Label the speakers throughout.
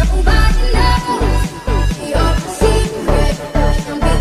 Speaker 1: Nobody knows you're a secret.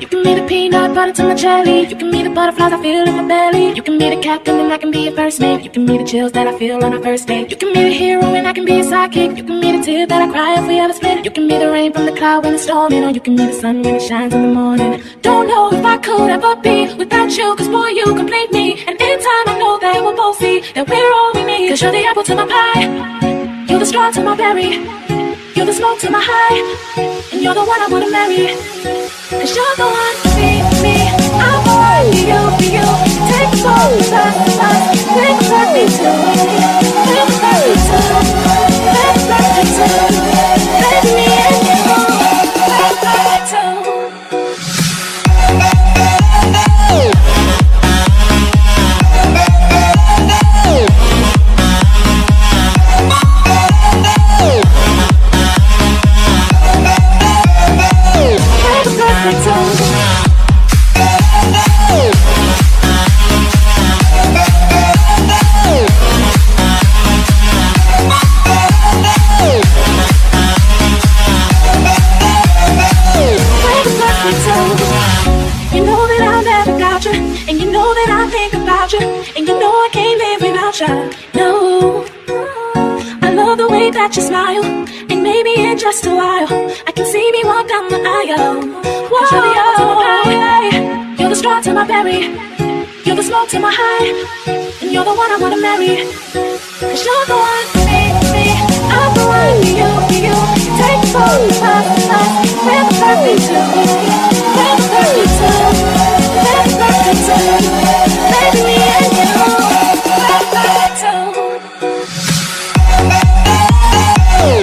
Speaker 1: You can be the peanut butter to my jelly. You can be the butterflies I feel in my belly. You can be the captain and I can be your first mate. You can be the chills that I feel on our first date. You can be the hero and I can be your sidekick. You can be the tear that I cry if we ever split. You can be the rain from the cloud when it's storming, or you can be the sun when it shines in the morning. Don't know if I could ever be without you, cause boy you complete me. And in time I know that we'll both see that we're all we need. Cause you're the apple to my pie, you're the straw to my berry, you're the smoke to my high, and you're the one I wanna marry. Cause you're the one for me, I'm the one for you. Take the soul, make the perfect me too. Make the perfect too, make the perfect too. Baby, me and you, make the perfect too. You know that I never got you, and you know that I think about you, and you know I can't live without you. No, I love the way that you smile, and maybe in just a while I can see me walk down the aisle. Whoa, you're the apple to my pie, you're the straw to my berry, you're the smoke to my high, and you're the one I wanna marry. Cause you're the one for me, I'm the one for you. Take the soul, we're the perfect two, we're the perfect two, we're the perfect two. Baby, me and you, we're the perfect two.
Speaker 2: Hey!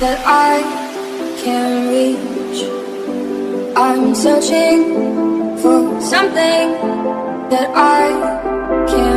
Speaker 2: that I can reach. I'm searching for something that I can